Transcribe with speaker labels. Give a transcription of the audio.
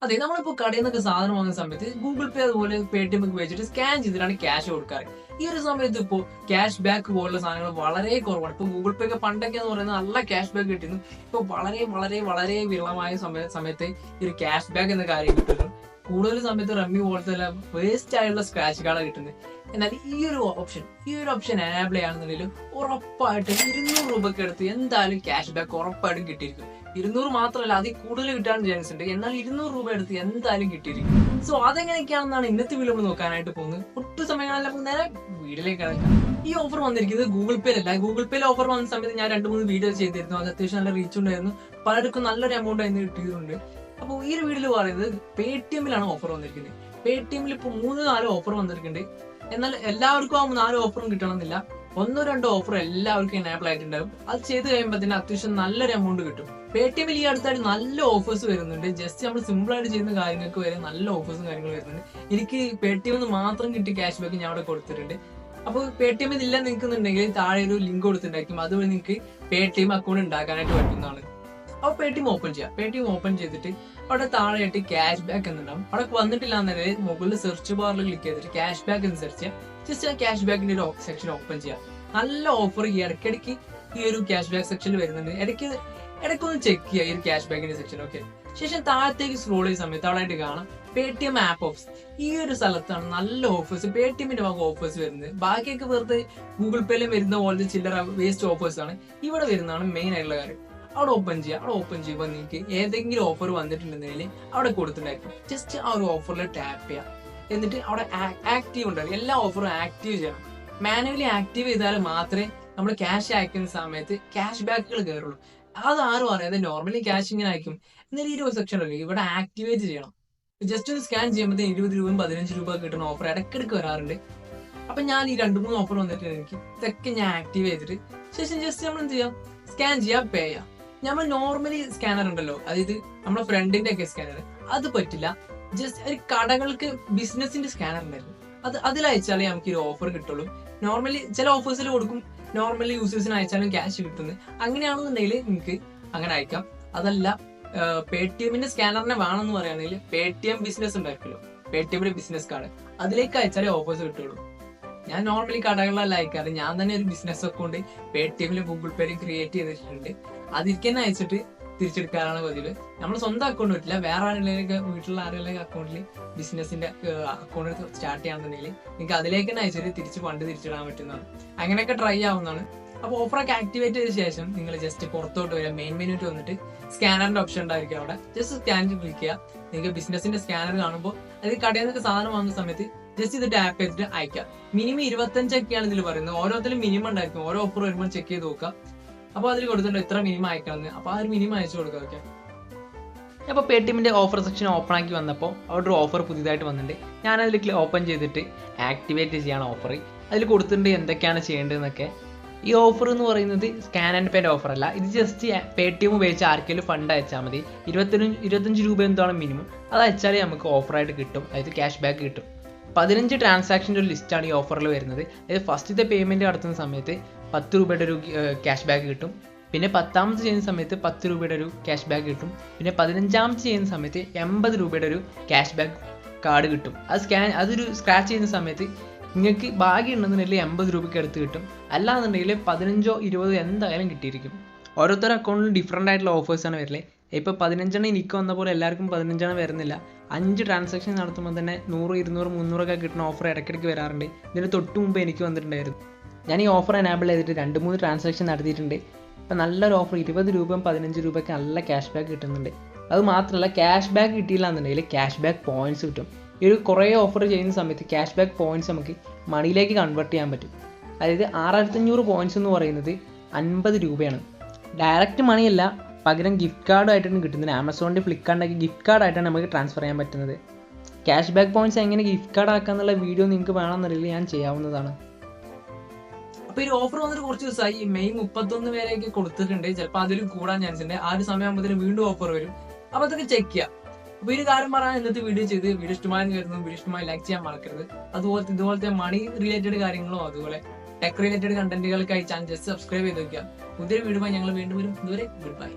Speaker 1: അതെ, നമ്മളിപ്പോ കടയിൽ നിന്നൊക്കെ സാധനം വാങ്ങുന്ന സമയത്ത് ഗൂഗിൾ പേ അതുപോലെ പേടിഎം ഒക്കെ വെച്ചിട്ട് സ്കാൻ ചെയ്തിട്ടാണ് ക്യാഷ് കൊടുക്കാറ്. ഈ ഒരു സമയത്ത് ഇപ്പോ ക്യാഷ് ബാക്ക് പോലുള്ള സാധനങ്ങൾ വളരെ കുറവാണ്. ഇപ്പൊ ഗൂഗിൾ പേ ഒക്കെ പണ്ടൊക്കെ എന്ന് പറയുന്നത് നല്ല ക്യാഷ് ബാക്ക് കിട്ടിയിരുന്നു. ഇപ്പൊ വളരെ വളരെ വളരെ വിരളമായ സമയത്ത് ഈ ഒരു ക്യാഷ് ബാക്ക് എന്ന കാര്യം കിട്ടുന്നു. കൂടുതൽ സമയത്ത് റമ്മി പോലത്തെ വേസ്റ്റ് ആയിട്ടുള്ള സ്ക്രാച്ച് കാർഡാണ് കിട്ടുന്നത്. എന്നാൽ ഈ ഒരു ഓപ്ഷൻ എനാബിൾ ചെയ്യുകയാണെന്നുണ്ടെങ്കിൽ ഉറപ്പായിട്ടും 200 രൂപയ്ക്ക് അടുത്ത് എന്തായാലും ക്യാഷ് ബാക്ക് ഉറപ്പായിട്ടും കിട്ടിയിരിക്കും. 200 മാത്രമല്ല, അതിൽ കൂടുതൽ കിട്ടാൻ ചാൻസ് ഉണ്ട്. എന്നാൽ 200 രൂപ എടുത്ത് എന്തായാലും കിട്ടിയിരിക്കും. സോ അതെങ്ങനെയൊക്കെയാണെന്നാണ് ഇന്നത്തെ വീഡിയോ നമ്മൾ നോക്കാനായിട്ട് പോകുന്നത്. ഒട്ടും സമയങ്ങളല്ല, നമുക്ക് നേരെ വീഡിയോയിലേക്ക് കിടക്കാം. ഈ ഓഫർ വന്നിരിക്കുന്നത് ഗൂഗിൾ പേയിലല്ല. ഗൂഗിൾ പേയിൽ ഓഫർ വന്ന സമയത്ത് ഞാൻ 2-3 വീഡിയോ ചെയ്തിരുന്നു. അത് അത്യാവശ്യം നല്ല റീച്ച് ഉണ്ടായിരുന്നു. പലർക്കും നല്ലൊരു എമൗണ്ട് അതിന് കിട്ടിയിട്ടുണ്ട്. അപ്പോൾ ഈ ഒരു വീഡിയോയിൽ പറയുന്നത് പേടിഎമ്മിലാണ് ഓഫർ വന്നിരിക്കുന്നത്. പേടിഎമ്മിൽ ഇപ്പോൾ 3-4 ഓഫർ വന്നിരിക്കുന്നുണ്ട്. എന്നാൽ എല്ലാവർക്കും ആ 4 ഓഫറും കിട്ടണമെന്നില്ല. 1-2 ഓഫർ എല്ലാവർക്കും എനേബിൾ ആയിട്ടുണ്ടാവും. അത് ചെയ്ത് കഴിയുമ്പോൾ തന്നെ അത്യാവശ്യം നല്ലൊരു എമൗണ്ട് കിട്ടും. പേടിഎമ്മിൽ ഈ അടുത്തായിട്ട് നല്ല ഓഫേഴ്സ് വരുന്നുണ്ട്. ജസ്റ്റ് നമ്മൾ സിമ്പിൾ ആയിട്ട് ചെയ്യുന്ന കാര്യങ്ങൾക്ക് വരെ നല്ല ഓഫേഴ്സും കാര്യങ്ങളും വരുന്നുണ്ട്. എനിക്ക് പേടിഎമ്മിൽ മാത്രം കിട്ടിയ ക്യാഷ് ബാക്ക് ഞാൻ അവിടെ കൊടുത്തിട്ടുണ്ട്. അപ്പോൾ പേടിഎമ്മിൽ ഇല്ല നിൽക്കുന്നുണ്ടെങ്കിൽ താഴെ ഒരു ലിങ്ക് കൊടുത്തിട്ടുണ്ടായിരിക്കും. അതുവഴി നിങ്ങൾക്ക് പേടിഎം അക്കൗണ്ട് ഉണ്ടാക്കാനായിട്ട് പറ്റുന്നതാണ്. അപ്പോൾ പേടിഎം ഓപ്പൺ ചെയ്യാം. പേടിഎം ഓപ്പൺ ചെയ്തിട്ട് അവിടെ താഴെയായിട്ട് ക്യാഷ് ബാക്ക് എന്നുണ്ടാവും. അവിടെ വന്നിട്ടില്ല എന്നുണ്ടെങ്കിൽ മുകളിൽ സെർച്ച് ബാറിൽ ക്ലിക്ക് ചെയ്തിട്ട് ക്യാഷ് ബാക്ക് എന്ന് സെർച്ച് ചെയ്യാം. ജസ്റ്റ് ആ ക്യാഷ് ബാക്കിന്റെ ഒരു സെക്ഷൻ ഓപ്പൺ ചെയ്യാം. നല്ല ഓഫർ ഈ ഇടയ്ക്കിടയ്ക്ക് ഈ ഒരു ക്യാഷ് ബാക്ക് സെക്ഷനിൽ വരുന്നുണ്ട്. ഇടയ്ക്കൊന്ന് ചെക്ക് ചെയ്യുക ഈ ഒരു ക്യാഷ് ബാക്കിന്റെ സെക്ഷൻ. ഓക്കെ, ശേഷം താഴത്തേക്ക് സ്ക്രോൾ ചെയ്യുന്ന സമയത്ത് അവിടെ കാണാം പേടിഎം ആപ്പ് ഓഫേഴ്സ്. ഈ ഒരു സ്ഥലത്താണ് നല്ല ഓഫേഴ്സ്, പേടിഎമ്മിന്റെ ഭാഗം ഓഫേഴ്സ് വരുന്നത്. ബാക്കിയൊക്കെ വെറുതെ ഗൂഗിൾ പേയിലും വരുന്ന പോലത്തെ ചില്ലറ വേസ്റ്റ് ഓഫേഴ്സ് ആണ്. ഇവിടെ വരുന്നതാണ് മെയിൻ ആയിട്ടുള്ള കാര്യം. അവിടെ ഓപ്പൺ ചെയ്യുക. അവിടെ ഓപ്പൺ ചെയ്യുമ്പോൾ നിങ്ങൾക്ക് ഏതെങ്കിലും ഓഫർ വന്നിട്ടുണ്ടെങ്കിൽ അവിടെ കൊടുത്തിട്ടുണ്ടായിരിക്കും. ജസ്റ്റ് ആ ഒരു ഓഫറിൽ ടാപ്പ് ചെയ്യുക. എന്നിട്ട് അവിടെ ആക്റ്റീവ് ഉണ്ടാവും. എല്ലാ ഓഫറും ആക്റ്റീവ് ചെയ്യണം. മാനുവലി ആക്റ്റീവ് ചെയ്താൽ മാത്രമേ നമ്മൾ ക്യാഷ് അയക്കുന്ന സമയത്ത് ക്യാഷ് ബാക്കുകൾ കയറുള്ളൂ. അത് ആരും അറിയാതെ നോർമലി ക്യാഷ് ഇങ്ങനെ അയക്കും. എന്നാൽ ഈ ഒരു സെക്ഷൻ അല്ലേ ഇവിടെ ആക്ടിവേറ്റ് ചെയ്യണം. ജസ്റ്റ് ഒന്ന് സ്കാൻ ചെയ്യുമ്പോൾ 20 രൂപയും 15 രൂപ കിട്ടുന്ന ഓഫർ ഇടയ്ക്കിടയ്ക്ക് വരാറുണ്ട്. അപ്പൊ ഞാൻ ഈ 2-3 ഓഫർ വന്നിട്ട് എനിക്ക് ഇതൊക്കെ ഞാൻ ആക്റ്റീവ് ചെയ്തിട്ട് ശേഷം ജസ്റ്റ് നമ്മൾ എന്ത് ചെയ്യാം, സ്കാൻ ചെയ്യാം, പേ ചെയ്യാം. നമ്മൾ നോർമലി സ്കാനർ ഉണ്ടല്ലോ, അതായത് നമ്മുടെ ഫ്രണ്ടിന്റെ ഒക്കെ സ്കാനർ, അത് പറ്റില്ല. ജസ്റ്റ് ഒരു കടകൾക്ക് ബിസിനസിന്റെ സ്കാനർ ഉണ്ടായിരുന്നു, അതിലയച്ചാലേ നമുക്ക് ഈ ഓഫർ കിട്ടുള്ളൂ. നോർമലി ചില ഓഫേഴ്സിൽ കൊടുക്കും, നോർമലി യൂസേഴ്സിന് അയച്ചാലും ക്യാഷ് കിട്ടുന്നത്. അങ്ങനെയാണെന്നുണ്ടെങ്കിൽ നിങ്ങൾക്ക് അങ്ങനെ അയക്കാം. അതല്ല പേടിഎമ്മിന്റെ സ്കാനറിനെ വേണമെന്ന് പറയുകയാണെങ്കിൽ പേടിഎം ബിസിനസ് ഉണ്ടായിരിക്കുമല്ലോ, പേടിഎമ്മിന്റെ ബിസിനസ് കാർഡ്, അതിലേക്ക് അയച്ചാലേ ഓഫേഴ്സ് കിട്ടുള്ളൂ. ഞാൻ നോർമലി കടകളിലല്ല അയക്കാറ്. ഞാൻ തന്നെ ഒരു ബിസിനസ് അക്കൗണ്ട് പേടിഎമ്മിലും ഗൂഗിൾ പേയിലും ക്രിയേറ്റ് ചെയ്തിട്ടുണ്ട്. അതിലേക്ക് തന്നെ അയച്ചിട്ട് തിരിച്ചെടുക്കാറാണ് പതിവ്. നമ്മൾ സ്വന്തം അക്കൗണ്ട് പറ്റില്ല, വേറെ ആരെങ്കിലും വീട്ടിലുള്ള ആരെങ്കിലും അക്കൗണ്ടിൽ ബിസിനസിന്റെ അക്കൗണ്ട് സ്റ്റാർട്ട് ചെയ്യാന്നുണ്ടെങ്കിൽ നിങ്ങൾക്ക് അതിലേക്ക് തന്നെ അയച്ചിട്ട് തിരിച്ച് ഫണ്ട് തിരിച്ചിടാൻ പറ്റുന്നതാണ്. അങ്ങനെയൊക്കെ ട്രൈ ആവുന്നതാണ്. അപ്പോൾ ഓഫറൊക്കെ ആക്ടിവേറ്റ് ചെയ്ത ശേഷം നിങ്ങൾ ജസ്റ്റ് പുറത്തോട്ട് വരിക. മെയിൻ മെനുവിൽ വന്നിട്ട് സ്കാനറിന്റെ ഓപ്ഷൻ ഉണ്ടായിരിക്കും. അവിടെ ജസ്റ്റ് സ്കാനിൽ ക്ലിക്ക് ചെയ്യുക. നിങ്ങൾക്ക് ബിസിനസിന്റെ സ്കാനർ കാണുമ്പോൾ അത് കടയിൽ നിന്നൊക്കെ സാധനം വാങ്ങുന്ന സമയത്ത് ജസ്റ്റ് ഇത് ടാപ്പ് ചെയ്തിട്ട് അയക്കാം. മിനിമം 25 ഒക്കെയാണ് ഇതിൽ പറയുന്നത്. ഓരോരുത്തരും മിനിമം ഉണ്ടായിരിക്കും. ഓരോ ഓഫർ വരുമ്പോൾ ചെക്ക് ചെയ്ത് നോക്കുക. അപ്പോൾ അതിൽ കൊടുത്തിട്ടുണ്ട് ഇത്ര മിനിമം അയക്കണമെന്ന്. അപ്പോൾ ആ ഒരു മിനിമം അയച്ചു കൊടുക്കുക. ഓക്കെ, അപ്പോൾ പേടിഎമ്മിന്റെ ഓഫർ സെക്ഷൻ ഓപ്പൺ ആക്കി വന്നപ്പോൾ അവിടെ ഒരു ഓഫർ പുതിയതായിട്ട് വന്നിട്ടുണ്ട്. ഞാനതിൽ ഓപ്പൺ ചെയ്തിട്ട് ആക്ടിവേറ്റ് ചെയ്യാണ് ഓഫർ. അതിൽ കൊടുത്തിട്ടുണ്ട് എന്തൊക്കെയാണ് ചെയ്യേണ്ടതെന്നൊക്കെ. ഈ ഓഫർ എന്ന് പറയുന്നത് സ്കാൻ ആൻഡ് പേൻ്റെ ഓഫർ അല്ല. ഇത് ജസ്റ്റ് പേടിഎം ഉപയോഗിച്ച് ആർക്കെങ്കിലും ഫണ്ട് അയച്ചാൽ മതി. 25 രൂപ എന്താണ് മിനിമം. അത് അയച്ചാലേ നമുക്ക് ഓഫറായിട്ട് കിട്ടും, അതായത് ക്യാഷ് ബാക്ക് കിട്ടും. 15 ട്രാൻസാക്ഷൻ്റെ ഒരു ലിസ്റ്റാണ് ഈ ഓഫറിൽ വരുന്നത്. അതായത് ഫസ്റ്റത്തെ പേയ്മെൻറ്റ് നടത്തുന്ന സമയത്ത് 10 രൂപയുടെ ഒരു ക്യാഷ് ബാക്ക് കിട്ടും. പിന്നെ 10ാമത് ചെയ്യുന്ന സമയത്ത് 10 രൂപയുടെ ഒരു ക്യാഷ് ബാക്ക് കിട്ടും. പിന്നെ 15ാമത് ചെയ്യുന്ന സമയത്ത് 80 രൂപയുടെ ഒരു ക്യാഷ് ബാക്ക് കാർഡ് കിട്ടും. അതൊരു സ്ക്രാച്ച് ചെയ്യുന്ന സമയത്ത് നിങ്ങൾക്ക് ഭാഗ്യം ഉണ്ടെന്നുണ്ടെങ്കിൽ 80 രൂപയ്ക്ക് അടുത്ത് കിട്ടും. അല്ലാന്നുണ്ടെങ്കിൽ 15-20 എന്തായാലും കിട്ടിയിരിക്കും. ഓരോരുത്തരുടെ അക്കൗണ്ടിലും ഡിഫറൻ്റ് ആയിട്ടുള്ള ഓഫേഴ്സാണ് വരില്ലേ. ഇപ്പോൾ 15 എനിക്ക് വന്ന പോലെ എല്ലാവർക്കും 15 വരുന്നില്ല. 5 ട്രാൻസാക്ഷൻ നടത്തുമ്പോൾ തന്നെ 100, 200, 300 ഒക്കെ കിട്ടുന്ന ഓഫർ ഇടയ്ക്കിടയ്ക്ക് വരാറുണ്ട്. ഇതിന് തൊട്ട് മുമ്പ് എനിക്ക് വന്നിട്ടുണ്ടായിരുന്നു. ഞാൻ ഈ ഓഫർ എനാബിൾ ചെയ്തിട്ട് 2-3 ട്രാൻസാക്ഷൻ നടത്തിയിട്ടുണ്ട്. ഇപ്പം നല്ലൊരു ഓഫർ 20 രൂപയും 15 രൂപയ്ക്ക് നല്ല ക്യാഷ് ബാക്ക് കിട്ടുന്നുണ്ട്. അത് മാത്രമല്ല, ക്യാഷ് ബാക്ക് കിട്ടിയില്ല എന്നുണ്ടെങ്കിൽ ക്യാഷ് ബാക്ക് പോയിന്റ്സ് കിട്ടും. ഈ ഒരു കുറേ ഓഫർ ചെയ്യുന്ന സമയത്ത് ക്യാഷ് ബാക്ക് പോയിന്റ്സ് നമുക്ക് മണിയിലേക്ക് കൺവേർട്ട് ചെയ്യാൻ പറ്റും. അതായത് 6500 പോയിന്റ്സ് എന്ന് പറയുന്നത് 50 രൂപയാണ്. ഡയറക്റ്റ് മണിയല്ല, പകരം ഗിഫ്റ്റ് കാർഡായിട്ടാണ് കിട്ടുന്നത്. ആമസോണിൻ്റെ, ഫ്ലിപ്കാർട്ടിൻ്റെ ഗിഫ്റ്റ് കാർഡായിട്ടാണ് നമുക്ക് ട്രാൻസ്ഫർ ചെയ്യാൻ പറ്റുന്നത്. ക്യാഷ് ബാക്ക് പോയിന്റ്സ് എങ്ങനെ ഗിഫ്റ്റ് കാർഡ് ആക്കാന്നുള്ള വീഡിയോ നിങ്ങൾക്ക് വേണമെന്നറിയില്ല, ഞാൻ ചെയ്യാവുന്നതാണ്. അപ്പോൾ ഈ ഓഫർ വന്നിട്ട് കുറച്ച് ദിവസമായി. മെയ് 31 വരെയൊക്കെ കൊടുത്തിട്ടുണ്ട്. ചിലപ്പോൾ അതിലും കൂടാൻ ചാൻസ് ഉണ്ട്. ആ ഒരു സമയമാകുമ്പോഴത്തേനും വീണ്ടും ഓഫർ വരും. അപ്പോൾ അതൊക്കെ ചെക്ക് ചെയ്യാം. അപ്പോൾ ഈ കാര്യം പറയാൻ ഇന്നത്തെ വീഡിയോ ചെയ്ത് വീഡിയോ ഇഷ്ടമായെന്ന് കരുതുന്നു. വീഡിയോ ഇഷ്ടമായി ലൈക്ക് ചെയ്യാൻ മറക്കരുത്. ഇതുപോലത്തെ മണി റിലേറ്റഡ് കാര്യങ്ങളോ അതുപോലെ ടെക് റിലേറ്റഡ് കണ്ടന്റുകൾക്കായി ചാനൽ ജസ്റ്റ് സബ്സ്ക്രൈബ് ചെയ്ത് വെക്കുക. പുതിയൊരു വീഡിയോ ഞങ്ങൾ വീണ്ടും വരും. ഇതുവരെ ഗുഡ് ബൈ.